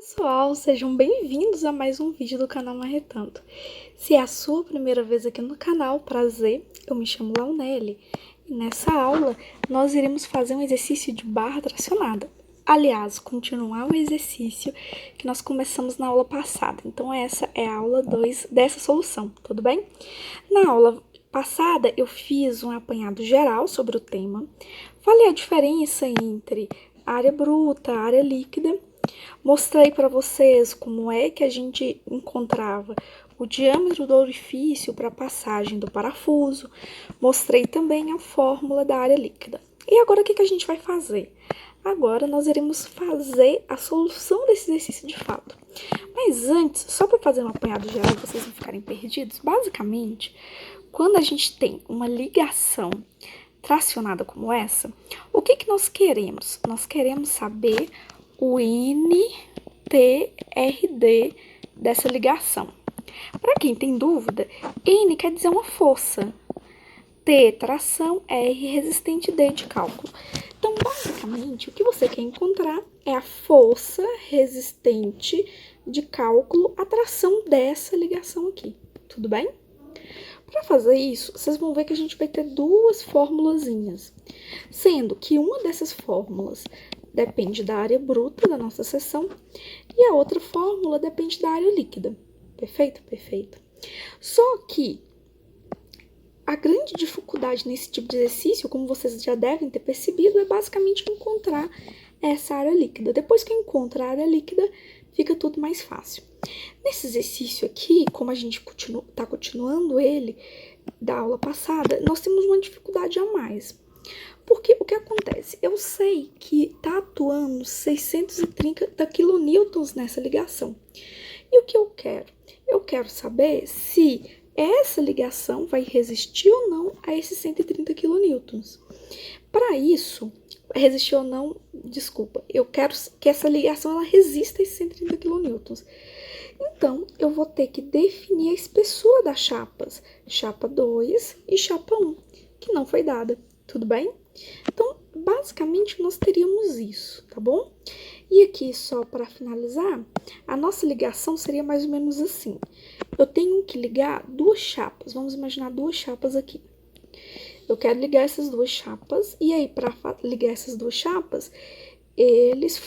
Pessoal, sejam bem-vindos a mais um vídeo do canal Marretando. Se é a sua primeira vez aqui no canal, prazer, eu me chamo Launelli e nessa aula nós iremos fazer um exercício de barra tracionada. Aliás, continuar o exercício que nós começamos na aula passada. Então essa é a aula 2 dessa solução, tudo bem? Na aula passada eu fiz um apanhado geral sobre o tema, falei a diferença entre área bruta, área líquida. Mostrei para vocês como é que a gente encontrava o diâmetro do orifício para a passagem do parafuso. Mostrei também a fórmula da área líquida. E agora o que a gente vai fazer? Agora nós iremos fazer a solução desse exercício de fato. Mas antes, só para fazer um apanhado geral para vocês não ficarem perdidos, basicamente, quando a gente tem uma ligação tracionada como essa, o que nós queremos? Nós queremos saber o NTRD dessa ligação. Para quem tem dúvida, N quer dizer uma força, T tração, R resistente, D de cálculo. Então, basicamente, o que você quer encontrar é a força resistente de cálculo, a tração dessa ligação aqui, tudo bem? Para fazer isso, vocês vão ver que a gente vai ter duas formulazinhas, sendo que uma dessas fórmulas depende da área bruta da nossa seção e a outra fórmula depende da área líquida. Perfeito? Perfeito. Só que a grande dificuldade nesse tipo de exercício, como vocês já devem ter percebido, é basicamente encontrar essa área líquida. Depois que eu encontro a área líquida, fica tudo mais fácil. Nesse exercício aqui, como a gente está continuando ele da aula passada, nós temos uma dificuldade a mais. Porque o que acontece? Eu sei que está atuando 630 kN nessa ligação. E o que eu quero? Eu quero saber se essa ligação vai resistir ou não a esses 130 kN. Para isso, resistir ou não, desculpa, eu quero que essa ligação ela resista a esses 130 kN. Então, eu vou ter que definir a espessura das chapas, chapa 2 e chapa 1, que não foi dada, tudo bem? Então, basicamente, nós teríamos isso, tá bom? E aqui, só para finalizar, a nossa ligação seria mais ou menos assim. Eu tenho que ligar duas chapas, vamos imaginar duas chapas aqui. Eu quero ligar essas duas chapas, e aí, para ligar essas duas chapas, eles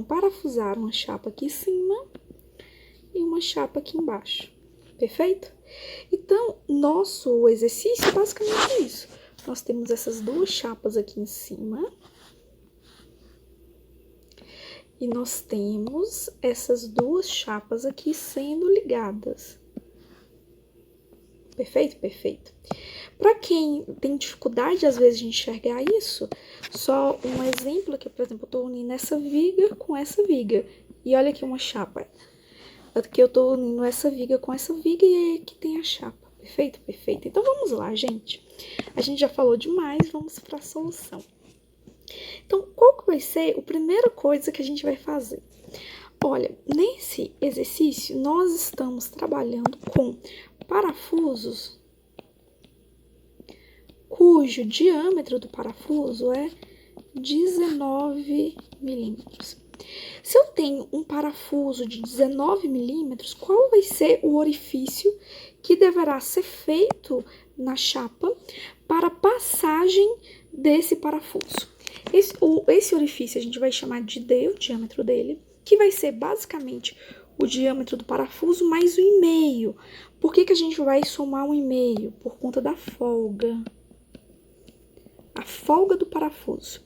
parafusaram uma chapa aqui em cima e uma chapa aqui embaixo, perfeito? Então, nosso exercício basicamente é isso. Nós temos essas duas chapas aqui em cima. E nós temos essas duas chapas aqui sendo ligadas. Perfeito? Perfeito. Para quem tem dificuldade, às vezes, de enxergar isso, só um exemplo aqui, por exemplo, eu tô unindo essa viga com essa viga. E olha aqui uma chapa. Aqui eu tô unindo essa viga com essa viga e aqui tem a chapa. Perfeito? Perfeito. Então, vamos lá, gente. A gente já falou demais, vamos para a solução. Então, qual que vai ser a primeira coisa que a gente vai fazer? Olha, nesse exercício, nós estamos trabalhando com parafusos cujo diâmetro do parafuso é 19 milímetros. Se eu tenho um parafuso de 19 milímetros, qual vai ser o orifício que deverá ser feito na chapa para a passagem desse parafuso? Esse orifício a gente vai chamar de D, o diâmetro dele, que vai ser basicamente o diâmetro do parafuso mais o 1/2. Por que a gente vai somar 1/2? Por conta da folga. A folga do parafuso.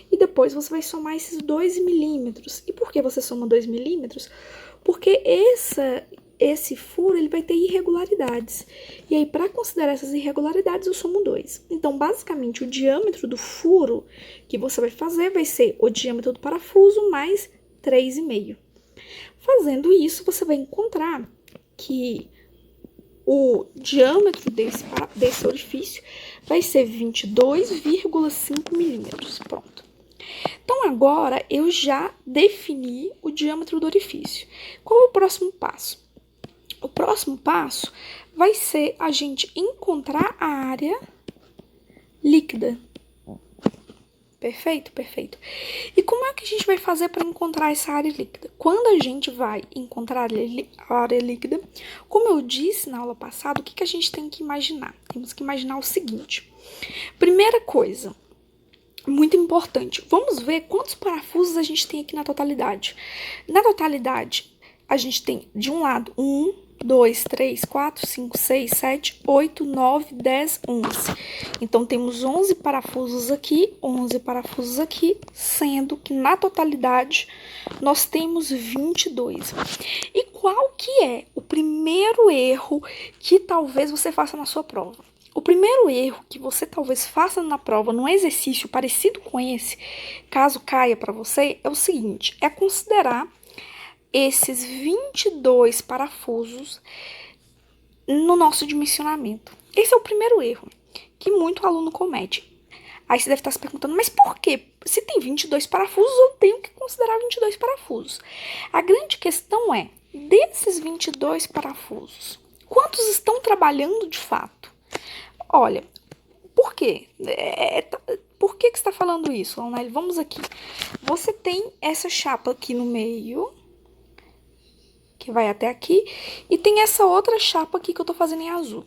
E depois você vai somar esses 2 milímetros. E por que você soma 2 milímetros? Porque esse furo ele vai ter irregularidades. E aí, para considerar essas irregularidades, eu somo 2. Então, basicamente, o diâmetro do furo que você vai fazer vai ser o diâmetro do parafuso mais 3,5. Fazendo isso, você vai encontrar que o diâmetro desse orifício vai ser 22,5 milímetros. Pronto. Então, agora, eu já defini o diâmetro do orifício. Qual é o próximo passo? O próximo passo vai ser a gente encontrar a área líquida. Perfeito? Perfeito. E como é que a gente vai fazer para encontrar essa área líquida? Quando a gente vai encontrar a área líquida, como eu disse na aula passada, o que a gente tem que imaginar? Temos que imaginar o seguinte. Primeira coisa, muito importante, vamos ver quantos parafusos a gente tem aqui na totalidade. Na totalidade, a gente tem, de um lado, 1, 2, 3, 4, 5, 6, 7, 8, 9, 10, 11. Então, temos 11 parafusos aqui, 11 parafusos aqui, sendo que na totalidade nós temos 22. E qual que é o primeiro erro que talvez você faça na sua prova? O primeiro erro que você talvez faça na prova, num exercício parecido com esse, caso caia para você, é o seguinte, é considerar esses 22 parafusos no nosso dimensionamento. Esse é o primeiro erro que muito aluno comete. Aí você deve estar se perguntando, mas por quê? Se tem 22 parafusos, eu tenho que considerar 22 parafusos. A grande questão é, desses 22 parafusos, quantos estão trabalhando de fato? Olha, por quê? Por que você está falando isso, Launelli? Vamos aqui. Você tem essa chapa aqui no meio, que vai até aqui, e tem essa outra chapa aqui que eu tô fazendo em azul.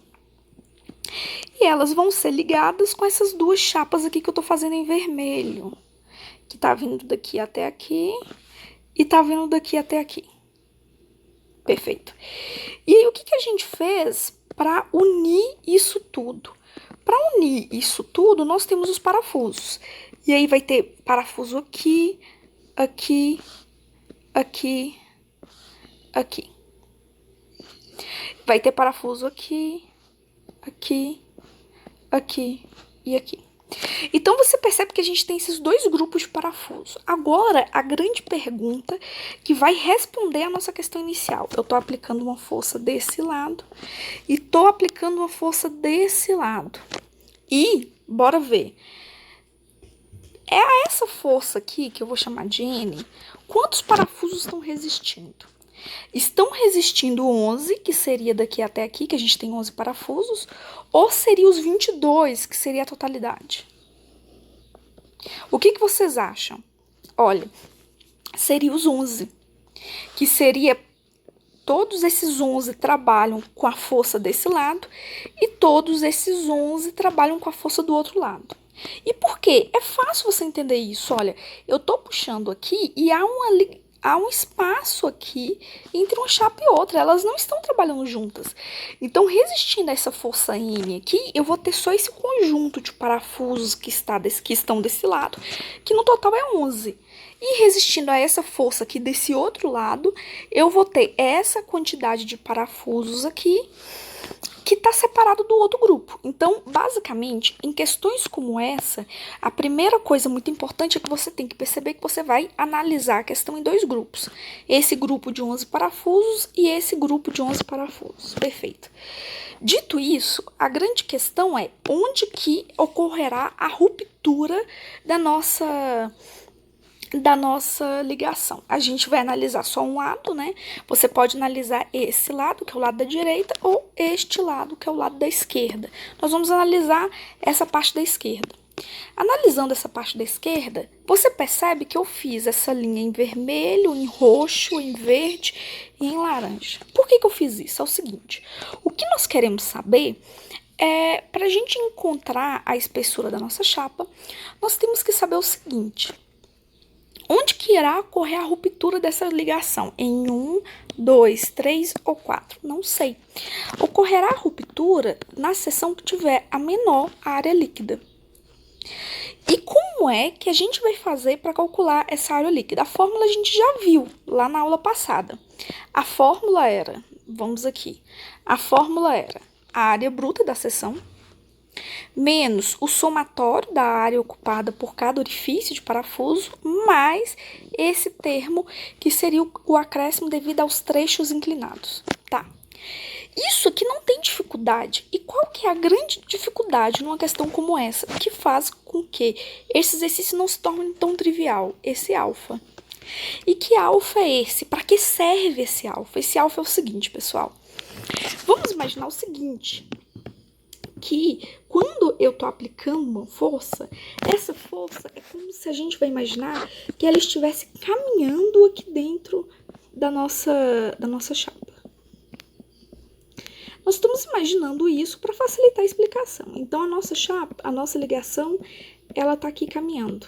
E elas vão ser ligadas com essas duas chapas aqui que eu tô fazendo em vermelho, que tá vindo daqui até aqui e tá vindo daqui até aqui. Perfeito. E aí, o que a gente fez para unir isso tudo? Para unir isso tudo, nós temos os parafusos. E aí vai ter parafuso aqui, aqui, aqui, aqui. Vai ter parafuso aqui, aqui, aqui e aqui. Então, você percebe que a gente tem esses dois grupos de parafusos. Agora, a grande pergunta que vai responder a nossa questão inicial. Eu tô aplicando uma força desse lado e tô aplicando uma força desse lado. E, bora ver. É a essa força aqui, que eu vou chamar de N, quantos parafusos estão resistindo? Estão resistindo 11, que seria daqui até aqui, que a gente tem 11 parafusos, ou seria os 22, que seria a totalidade? O que vocês acham? Olha, seria os 11, que seria todos esses 11 trabalham com a força desse lado e todos esses 11 trabalham com a força do outro lado. E por quê? É fácil você entender isso. Olha, eu tô puxando aqui e há um espaço aqui entre uma chapa e outra, elas não estão trabalhando juntas. Então, resistindo a essa força N aqui, eu vou ter só esse conjunto de parafusos que estão desse lado, que no total é 11. E resistindo a essa força aqui desse outro lado, eu vou ter essa quantidade de parafusos aqui, que está separado do outro grupo. Então, basicamente, em questões como essa, a primeira coisa muito importante é que você tem que perceber que você vai analisar a questão em dois grupos. Esse grupo de 11 parafusos e esse grupo de 11 parafusos. Perfeito. Dito isso, a grande questão é onde que ocorrerá a ruptura da nossa ligação. A gente vai analisar só um lado, né? Você pode analisar esse lado, que é o lado da direita, ou este lado, que é o lado da esquerda. Nós vamos analisar essa parte da esquerda. Analisando essa parte da esquerda, você percebe que eu fiz essa linha em vermelho, em roxo, em verde e em laranja. Por que eu fiz isso? É o seguinte, o que nós queremos saber é, para a gente encontrar a espessura da nossa chapa, nós temos que saber o seguinte: onde que irá ocorrer a ruptura dessa ligação? Em 1, 2, 3 ou 4? Não sei. Ocorrerá a ruptura na seção que tiver a menor área líquida. E como é que a gente vai fazer para calcular essa área líquida? A fórmula a gente já viu lá na aula passada. A fórmula era, vamos aqui, a fórmula era a área bruta da seção, menos o somatório da área ocupada por cada orifício de parafuso, mais esse termo que seria o acréscimo devido aos trechos inclinados, tá? Isso aqui não tem dificuldade. E qual que é a grande dificuldade numa questão como essa, que faz com que esse exercício não se torne tão trivial? Esse alfa. E que alfa é esse? Para que serve esse alfa? Esse alfa é o seguinte, pessoal. Vamos imaginar o seguinte, aqui, quando eu tô aplicando uma força, essa força é como se a gente vai imaginar que ela estivesse caminhando aqui dentro da nossa chapa. Nós estamos imaginando isso para facilitar a explicação. Então, a nossa chapa, a nossa ligação, ela tá aqui caminhando.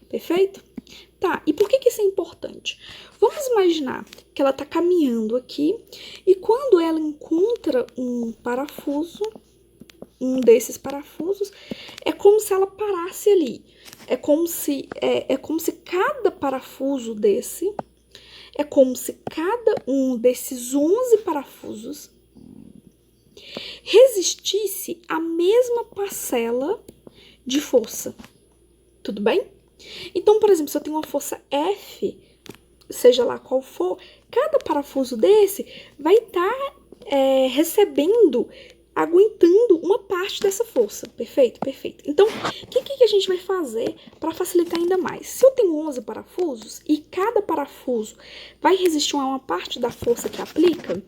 Perfeito? Tá, e por que isso é importante? Vamos imaginar que ela tá caminhando aqui e quando ela encontra um parafuso, um desses parafusos, é como se ela parasse ali. É como se cada parafuso desse, é como se cada um desses 11 parafusos resistisse à mesma parcela de força. Tudo bem? Então, por exemplo, se eu tenho uma força F, seja lá qual for, cada parafuso desse vai estar aguentando uma parte dessa força. Perfeito? Perfeito. Então, o que a gente vai fazer para facilitar ainda mais? Se eu tenho 11 parafusos e cada parafuso vai resistir a uma parte da força que aplica,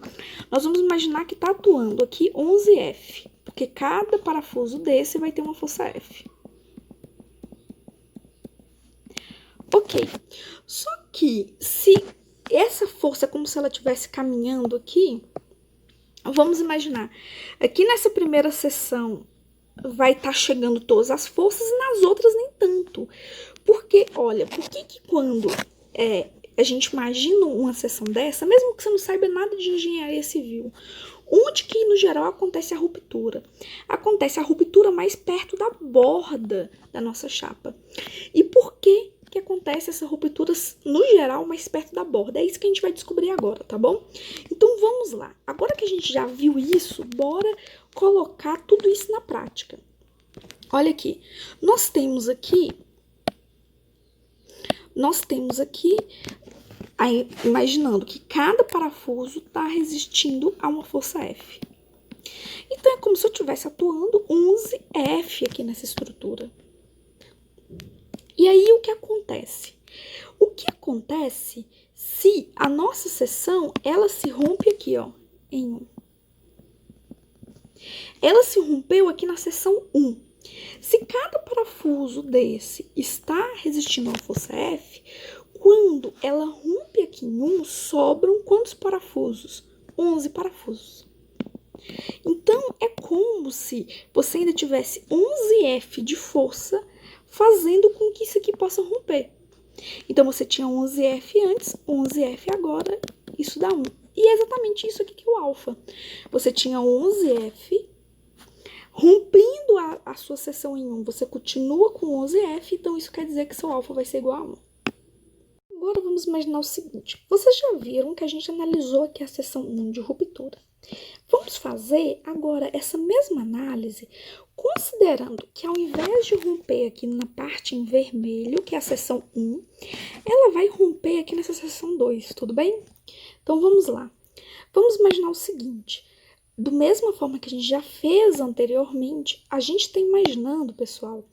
nós vamos imaginar que está atuando aqui 11F, porque cada parafuso desse vai ter uma força F. Ok, só que se essa força é como se ela estivesse caminhando aqui, vamos imaginar, aqui nessa primeira seção vai estar chegando todas as forças e nas outras nem tanto. Porque, olha, por que quando a gente imagina uma seção dessa, mesmo que você não saiba nada de engenharia civil, onde que no geral acontece a ruptura? Acontece a ruptura mais perto da borda da nossa chapa. E por que acontece essa ruptura, no geral, mais perto da borda? É isso que a gente vai descobrir agora, tá bom? Então, vamos lá. Agora que a gente já viu isso, bora colocar tudo isso na prática. Olha aqui. Nós temos aqui, imaginando que cada parafuso está resistindo a uma força F. Então, é como se eu estivesse atuando 11F aqui nessa estrutura. E aí, o que acontece? O que acontece se a nossa seção, ela se rompe aqui, ó, em 1. Ela se rompeu aqui na seção 1. Se cada parafuso desse está resistindo a uma força F, quando ela rompe aqui em 1, sobram quantos parafusos? 11 parafusos. Então, é como se você ainda tivesse 11F de força fazendo com que isso aqui possa romper. Então, você tinha 11F antes, 11F agora, isso dá 1. E é exatamente isso aqui que é o alfa. Você tinha 11F, rompendo a sua seção em 1, você continua com 11F, então isso quer dizer que seu alfa vai ser igual a 1. Agora, vamos imaginar o seguinte. Vocês já viram que a gente analisou aqui a seção 1 de ruptura. Vamos fazer agora essa mesma análise, considerando que ao invés de romper aqui na parte em vermelho, que é a seção 1, ela vai romper aqui nessa seção 2, tudo bem? Então, vamos lá. Vamos imaginar o seguinte. Da mesma forma que a gente já fez anteriormente, a gente está imaginando, pessoal,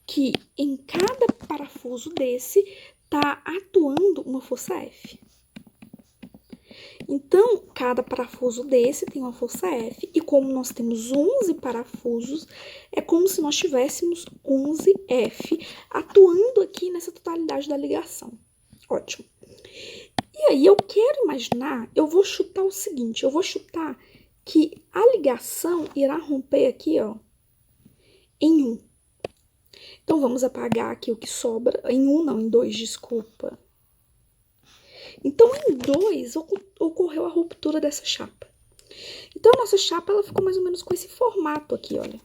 que em cada parafuso desse está atuando uma força F. Então, cada parafuso desse tem uma força F, e como nós temos 11 parafusos, é como se nós tivéssemos 11F atuando aqui nessa totalidade da ligação. Ótimo. E aí, eu quero imaginar, eu vou chutar o seguinte, eu vou chutar que a ligação irá romper aqui, ó, em 1. Então, vamos apagar aqui o que sobra, em 1 não, em 2, desculpa. Então, em 2, ocorreu a ruptura dessa chapa. Então, a nossa chapa, ela ficou mais ou menos com esse formato aqui, olha.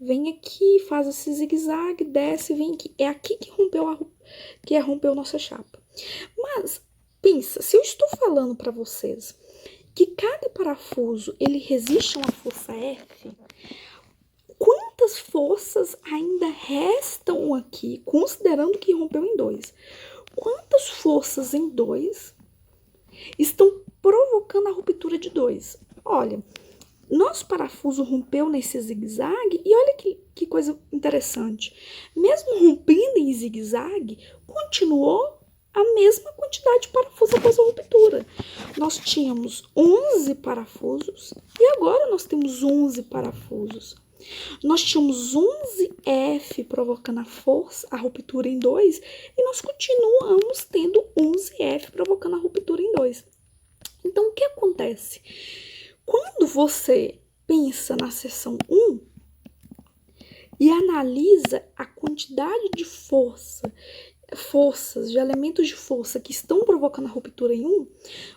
Vem aqui, faz esse zigue-zague, desce, vem aqui. É aqui que rompeu nossa chapa. Mas, pensa, se eu estou falando para vocês que cada parafuso, ele resiste a uma força F, quantas forças ainda restam aqui, considerando que rompeu em 2? Quantas forças em 2 estão provocando a ruptura de 2? Olha, nosso parafuso rompeu nesse zigue-zague e olha que coisa interessante. Mesmo rompendo em zigue-zague, continuou a mesma quantidade de parafusos após a ruptura. Nós tínhamos 11 parafusos e agora nós temos 11 parafusos. Nós tínhamos 11F provocando a ruptura em 2 e nós continuamos tendo 11F provocando a ruptura em 2. Então, o que acontece? Quando você pensa na seção 1 e analisa a quantidade de forças, de elementos de força que estão provocando a ruptura em 1,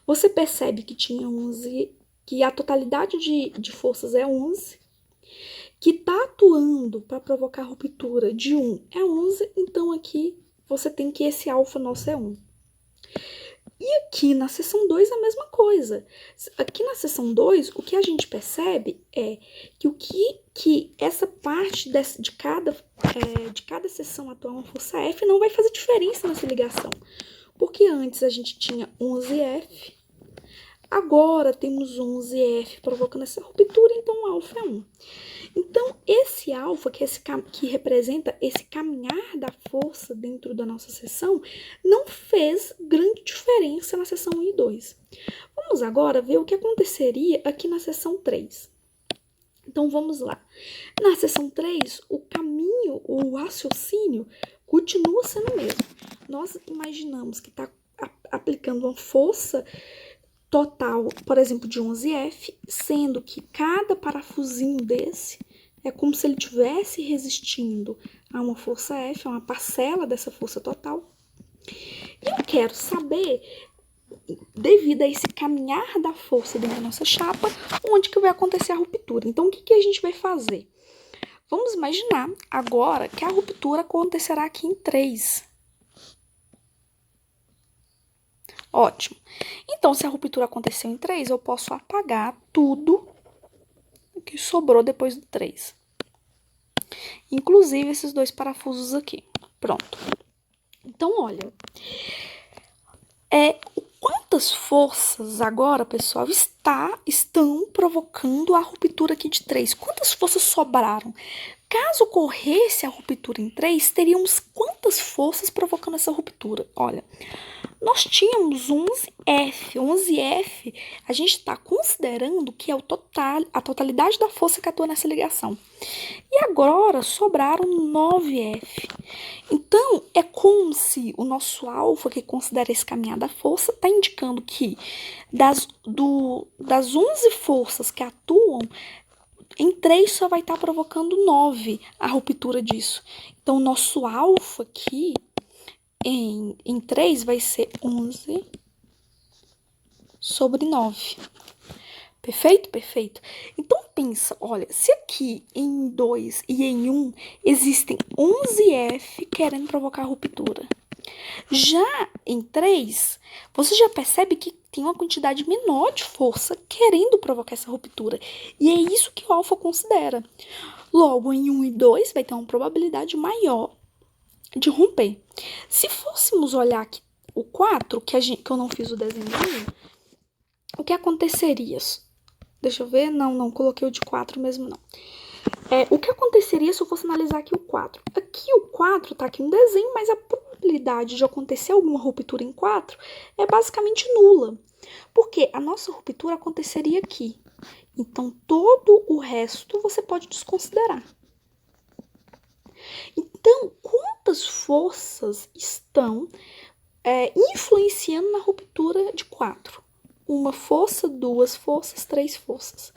você percebe que tinha 11, que a totalidade de forças é 11, que está atuando para provocar a ruptura de 1 é 11, então aqui você tem que esse alfa nosso é 1. E aqui na seção 2 a mesma coisa. Aqui na seção 2, o que a gente percebe é que essa parte de cada seção atuar uma força F não vai fazer diferença nessa ligação. Porque antes a gente tinha 11F, agora temos 11F provocando essa ruptura, então o alfa é 1. Então, esse alfa, que representa esse caminhar da força dentro da nossa seção, não fez grande diferença na seção 1 e 2. Vamos agora ver o que aconteceria aqui na seção 3. Então, vamos lá. Na seção 3, o caminho, o raciocínio, continua sendo o mesmo. Nós imaginamos que está aplicando uma força total, por exemplo, de 11F, sendo que cada parafusinho desse é como se ele estivesse resistindo a uma força F, a uma parcela dessa força total. E eu quero saber, devido a esse caminhar da força dentro da nossa chapa, onde que vai acontecer a ruptura. Então, o que a gente vai fazer? Vamos imaginar agora que a ruptura acontecerá aqui em 3. Ótimo. Então, se a ruptura aconteceu em 3, eu posso apagar tudo que sobrou depois do 3. Inclusive esses 2 parafusos aqui. Pronto. Então, olha. Quantas forças agora, pessoal, estão provocando a ruptura aqui de 3? Quantas forças sobraram? Caso ocorresse a ruptura em 3, teríamos quantas forças provocando essa ruptura? Olha, nós tínhamos 11F. 11F, a gente está considerando que é a totalidade da força que atua nessa ligação. E agora sobraram 9F. Então, é como se o nosso alfa, que considera esse caminhar da força, está indicando que das 11 forças que atuam, em 3 só vai estar provocando 9 a ruptura disso. Então, o nosso alfa aqui em 3 vai ser 11 sobre 9. Perfeito? Perfeito. Então, pensa, olha, se aqui em 2 e em 1 existem 11F querendo provocar a ruptura. Já em 3, você já percebe que tem uma quantidade menor de força querendo provocar essa ruptura. E é isso que o alfa considera. Logo, em 1 e 2 vai ter uma probabilidade maior de romper. Se fôssemos olhar aqui o 4, que eu não fiz o desenho, o que aconteceria? Deixa eu ver, não coloquei o de 4 mesmo, não. O que aconteceria se eu fosse analisar aqui o 4? Aqui o 4 tá aqui no desenho, mas a probabilidade de acontecer alguma ruptura em 4 é basicamente nula. Porque a nossa ruptura aconteceria aqui. Então, todo o resto você pode desconsiderar. Então, quantas forças estão influenciando na ruptura de 4? Uma força, 2 forças, 3 forças.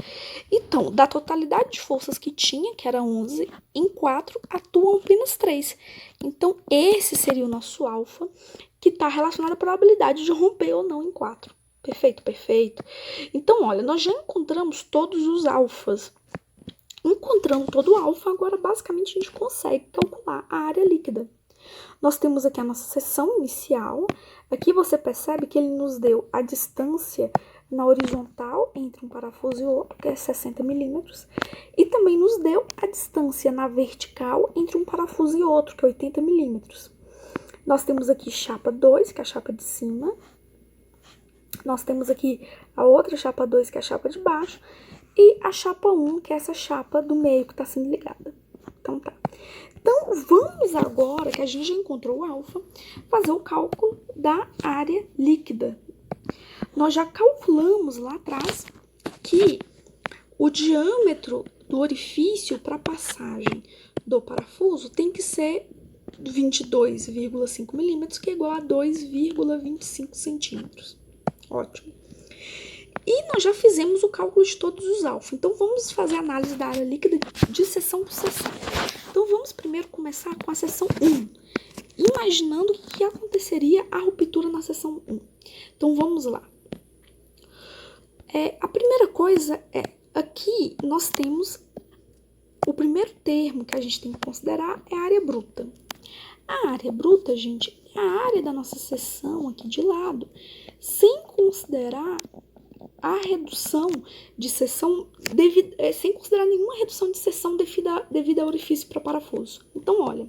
Então, da totalidade de forças que tinha, que era 11, em 4 atuam apenas 3. Então, esse seria o nosso alfa, que está relacionado à probabilidade de romper ou não em 4. Perfeito, perfeito. Então, olha, nós já encontramos todos os alfas. Encontrando todo o alfa, agora basicamente a gente consegue calcular a área líquida. Nós temos aqui a nossa seção inicial. Aqui você percebe que ele nos deu a distância na horizontal entre um parafuso e outro, que é 60 milímetros. E também nos deu a distância na vertical entre um parafuso e outro, que é 80 milímetros. Nós temos aqui chapa 2, que é a chapa de cima. Nós temos aqui a outra chapa 2, que é a chapa de baixo. E a chapa 1, que é essa chapa do meio que está sendo ligada. Então tá. Então, vamos agora, que a gente já encontrou o alfa, fazer o cálculo da área líquida. Nós já calculamos lá atrás que o diâmetro do orifício para passagem do parafuso tem que ser 22,5 milímetros, que é igual a 2,25 centímetros. Ótimo. E nós já fizemos o cálculo de todos os alfa. Então, vamos fazer a análise da área líquida de seção por seção. Então, vamos primeiro começar com a seção 1, imaginando o que aconteceria a ruptura na seção 1. Então, vamos lá. A primeira coisa aqui nós temos o primeiro termo que a gente tem que considerar é a área bruta. A área bruta, gente, é a área da nossa seção aqui de lado, sem considerar a redução de seção, sem considerar nenhuma redução de seção devido ao orifício para parafuso. Então, olha,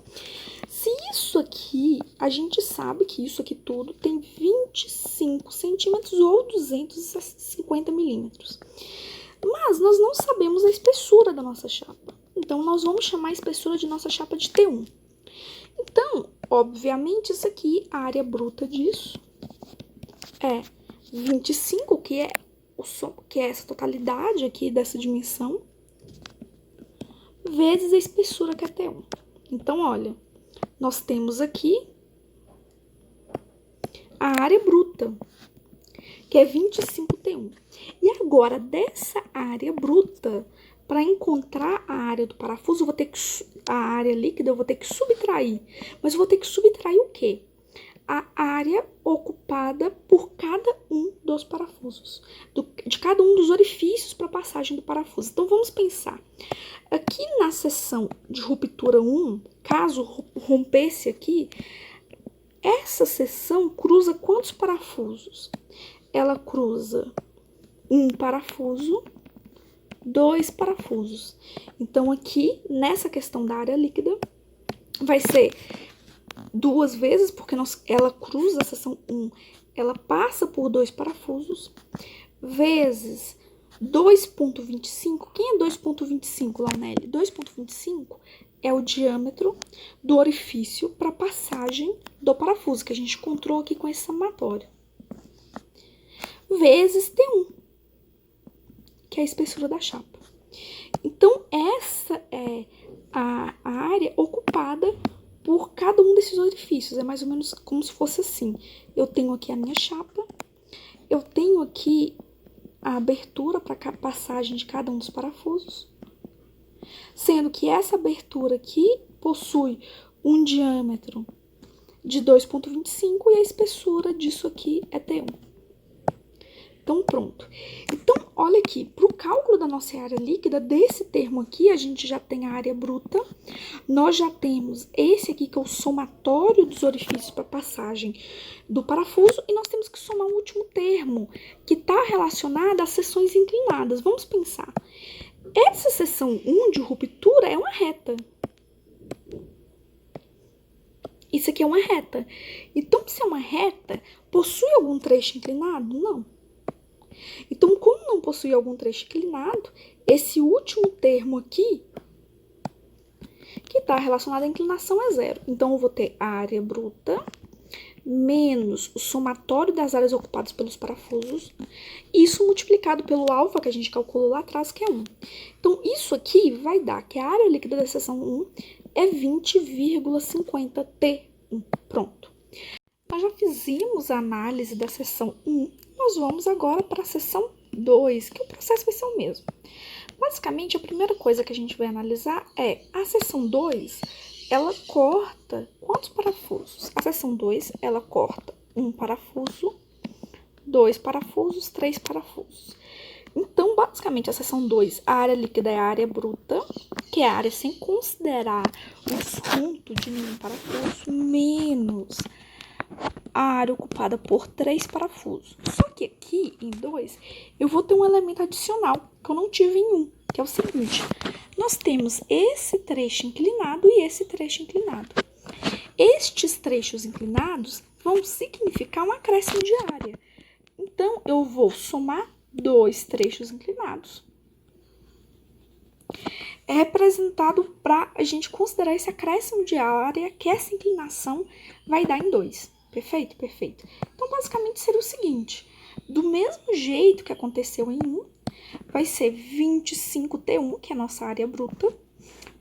se isso aqui, a gente sabe que isso aqui tudo tem 25 centímetros ou 250 milímetros. Mas nós não sabemos a espessura da nossa chapa. Então, nós vamos chamar a espessura de nossa chapa de T1. Então, obviamente, isso aqui, a área bruta disso é 25, que é essa totalidade aqui dessa dimensão, vezes a espessura, que é T1. Então, olha, nós temos aqui a área bruta, que é 25T1. E agora, dessa área bruta, para encontrar a área do parafuso, a área líquida, eu vou ter que subtrair. Mas eu vou ter que subtrair o quê? A área ocupada por cada um dos parafusos, de cada um dos orifícios para passagem do parafuso. Então, vamos pensar. Aqui na seção de ruptura 1, caso rompesse aqui, essa seção cruza quantos parafusos? Ela cruza um parafuso, 2 parafusos. Então, aqui, nessa questão da área líquida, vai ser 2 vezes, porque ela cruza a seção 1, ela passa por 2 parafusos, vezes 2,25. Quem é 2,25, Launelli? 2,25 é o diâmetro do orifício para passagem do parafuso, que a gente encontrou aqui com esse somatório. Vezes T1, que é a espessura da chapa. Então, essa é a área ocupada por cada um desses orifícios. É mais ou menos como se fosse assim. Eu tenho aqui a minha chapa, eu tenho aqui a abertura para a passagem de cada um dos parafusos, sendo que essa abertura aqui possui um diâmetro de 2,25 e a espessura disso aqui é T1. Então, pronto. Então, olha aqui, para o cálculo da nossa área líquida, desse termo aqui, a gente já tem a área bruta, nós já temos esse aqui, que é o somatório dos orifícios para passagem do parafuso, e nós temos que somar um último termo, que está relacionado às seções inclinadas. Vamos pensar. Essa seção 1 de ruptura é uma reta. Isso aqui é uma reta. Então, se é uma reta, possui algum trecho inclinado? Não. Então, como não possui algum trecho inclinado, esse último termo aqui, que está relacionado à inclinação, é 0. Então, eu vou ter a área bruta menos o somatório das áreas ocupadas pelos parafusos, isso multiplicado pelo alfa, que a gente calculou lá atrás, que é 1. Então, isso aqui vai dar que a área líquida da seção 1 é 20,50 T1. Pronto. Nós já fizemos a análise da seção 1, nós vamos agora para a seção 2, que o processo vai ser o mesmo. Basicamente, a primeira coisa que a gente vai analisar é a seção 2, ela corta quantos parafusos? A seção 2, ela corta um parafuso, 2 parafusos, 3 parafusos. Então, basicamente, a seção 2, a área líquida é a área bruta, que é a área sem considerar o desconto de nenhum parafuso, menos a área ocupada por 3 parafusos. Só que aqui, em 2, eu vou ter um elemento adicional, que eu não tive em 1, que é o seguinte. Nós temos esse trecho inclinado e esse trecho inclinado. Estes trechos inclinados vão significar um acréscimo de área. Então, eu vou somar 2 trechos inclinados. é representado para a gente considerar esse acréscimo de área que essa inclinação vai dar em 2. Perfeito? Perfeito. Então, basicamente, seria o seguinte. Do mesmo jeito que aconteceu em 1, vai ser 25T1, que é a nossa área bruta.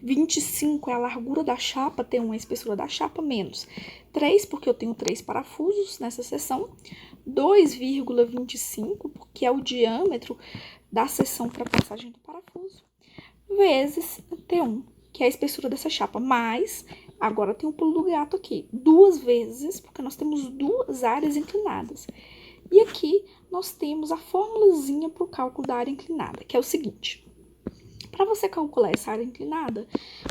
25 é a largura da chapa, T1 é a espessura da chapa, menos 3, porque eu tenho 3 parafusos nessa seção. 2,25, porque é o diâmetro da seção para passagem do parafuso, vezes T1, que é a espessura dessa chapa, mais, agora tem um pulo do gato aqui, 2 vezes, porque nós temos 2 áreas inclinadas. E aqui nós temos a formulazinha para o cálculo da área inclinada, que é o seguinte. Para você calcular essa área inclinada,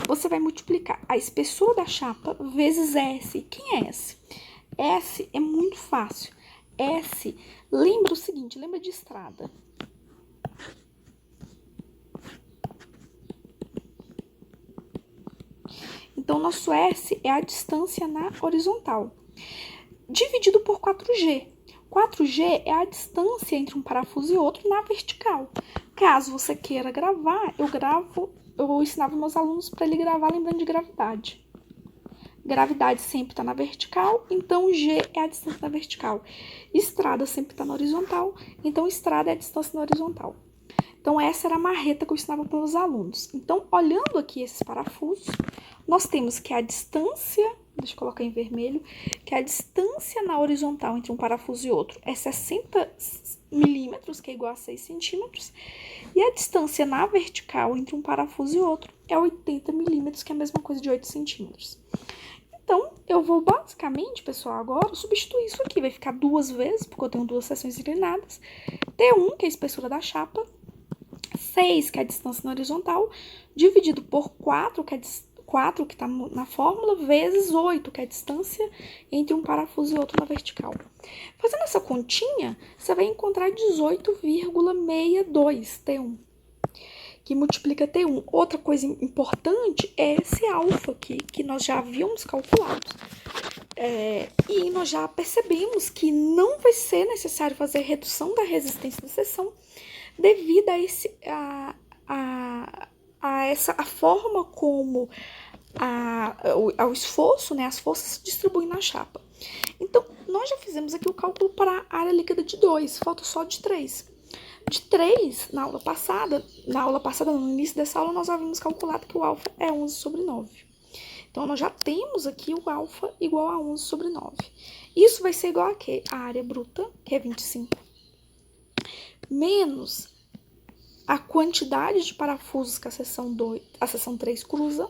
você vai multiplicar a espessura da chapa vezes S. Quem é S? S é muito fácil. S, lembra o seguinte, lembra de estrada. Então, nosso S é a distância na horizontal, dividido por 4G. 4G é a distância entre um parafuso e outro na vertical. Caso você queira gravar, eu ensinava meus alunos para ele gravar lembrando de gravidade. Gravidade sempre está na vertical, então G é a distância na vertical. Estrada sempre está na horizontal, então estrada é a distância na horizontal. Então, essa era a marreta que eu ensinava para os alunos. Então, olhando aqui esses parafusos, nós temos que a distância, deixa eu colocar em vermelho, que a distância na horizontal entre um parafuso e outro é 60 milímetros, que é igual a 6 centímetros, e a distância na vertical entre um parafuso e outro é 80 milímetros, que é a mesma coisa de 8 centímetros. Então, eu vou basicamente, pessoal, agora substituir isso aqui. Vai ficar 2 vezes, porque eu tenho 2 seções inclinadas. T1, que é a espessura da chapa, 6, que é a distância na horizontal, dividido por 4, que está na fórmula, vezes 8, que é a distância entre um parafuso e outro na vertical. Fazendo essa continha, você vai encontrar 18,62 T1, que multiplica T1. Outra coisa importante é esse alfa aqui, que nós já havíamos calculado. E nós já percebemos que não vai ser necessário fazer redução da resistência da seção devido a forma como ao esforço, né, as forças se distribuem na chapa. Então, nós já fizemos aqui o cálculo para a área líquida de 2, falta só de 3. De 3, no início dessa aula, nós havíamos calculado que o alfa é 11 sobre 9. Então, nós já temos aqui o alfa igual a 11 sobre 9. Isso vai ser igual a quê? A área bruta, que é 25, menos a quantidade de parafusos que a seção 3 cruza,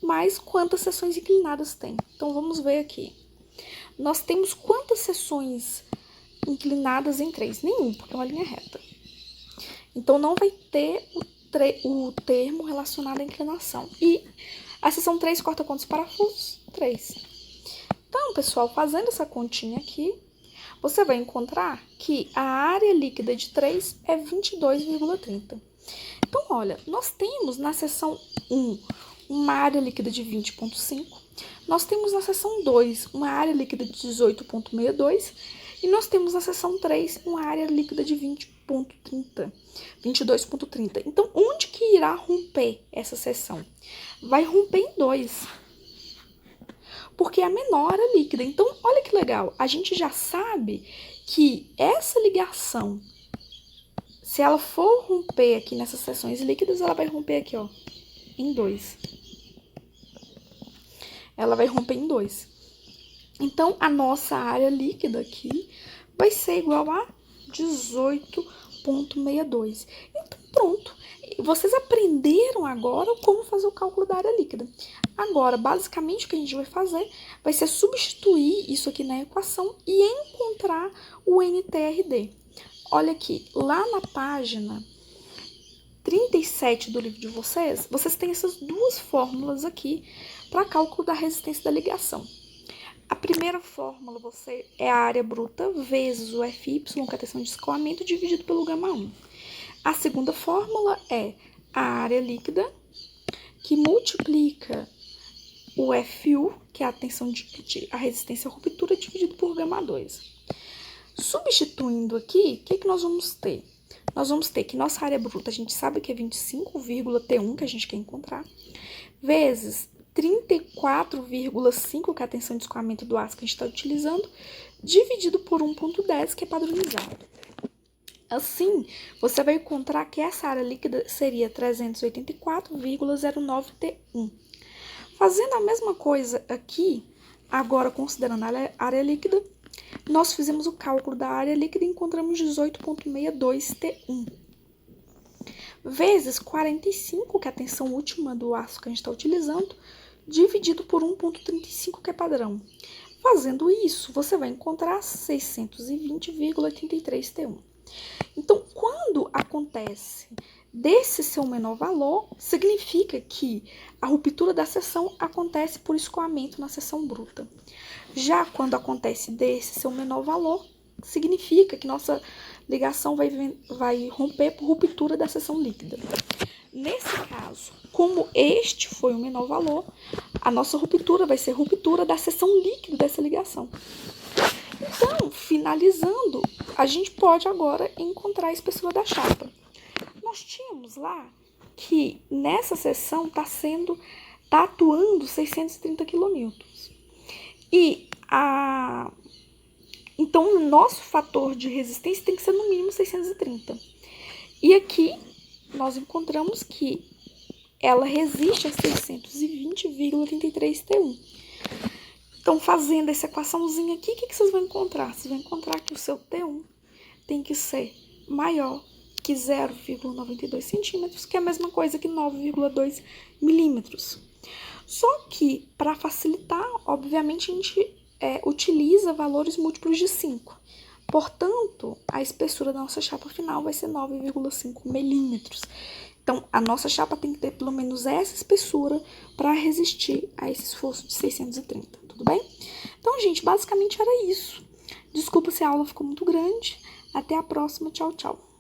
mais quantas seções inclinadas tem. Então, vamos ver aqui. Nós temos quantas seções inclinadas em 3? Nenhum, porque é uma linha reta. Então, não vai ter o termo relacionado à inclinação. E a seção 3 corta quantos parafusos? 3. Então, pessoal, fazendo essa continha aqui, você vai encontrar que a área líquida de 3 é 22,30. Então, olha, nós temos na seção 1 uma área líquida de 20,5. Nós temos na seção 2 uma área líquida de 18,62. E nós temos na seção 3 uma área líquida de 22,30. Então, onde que irá romper essa seção? Vai romper em 2. Porque é a menor área líquida. Então, olha que legal. A gente já sabe que essa ligação, se ela for romper aqui nessas seções líquidas, ela vai romper aqui, ó, em 2. Ela vai romper em 2. Então, a nossa área líquida aqui vai ser igual a 18,62. Então, pronto. Vocês aprenderam agora como fazer o cálculo da área líquida. Agora, basicamente, o que a gente vai fazer vai ser substituir isso aqui na equação e encontrar o NTRD. Olha aqui, lá na página 37 do livro de vocês, vocês têm essas duas fórmulas aqui para cálculo da resistência da ligação. A primeira fórmula é a área bruta vezes o FY, que é a tensão de escoamento, dividido pelo γ1. A segunda fórmula é a área líquida, que multiplica o FU, que é a resistência à ruptura, dividido por γ2. Substituindo aqui, o que nós vamos ter? nós vamos ter que nossa área bruta, a gente sabe que é 25,T1 que a gente quer encontrar, vezes 34,5, que é a tensão de escoamento do aço que a gente está utilizando, dividido por 1,10, que é padronizado. Assim, você vai encontrar que essa área líquida seria 384,09T1. Fazendo a mesma coisa aqui, agora considerando a área líquida, nós fizemos o cálculo da área líquida e encontramos 18,62T1. Vezes 45, que é a tensão última do aço que a gente está utilizando, dividido por 1,35, que é padrão. Fazendo isso, você vai encontrar 620,83T1. Então, quando acontece desse seu menor valor, significa que a ruptura da seção acontece por escoamento na seção bruta. Já quando acontece desse seu menor valor, significa que nossa ligação vai romper por ruptura da seção líquida. Nesse caso, como este foi o menor valor, a nossa ruptura vai ser ruptura da seção líquida dessa ligação. Então, finalizando, a gente pode agora encontrar a espessura da chapa. Nós tínhamos lá que nessa seção tá atuando 630 kN. Então, o nosso fator de resistência tem que ser no mínimo 630. E aqui, nós encontramos que ela resiste a 620,83T1. Então, fazendo essa equaçãozinha aqui, o que vocês vão encontrar? Vocês vão encontrar que o seu T1 tem que ser maior que 0,92 centímetros, que é a mesma coisa que 9,2 milímetros. Só que, para facilitar, obviamente, a gente utiliza valores múltiplos de 5. Portanto, a espessura da nossa chapa final vai ser 9,5 milímetros. Então, a nossa chapa tem que ter pelo menos essa espessura para resistir a esse esforço de 630, tudo bem? Então, gente, basicamente era isso. Desculpa se a aula ficou muito grande. Até a próxima. Tchau, tchau.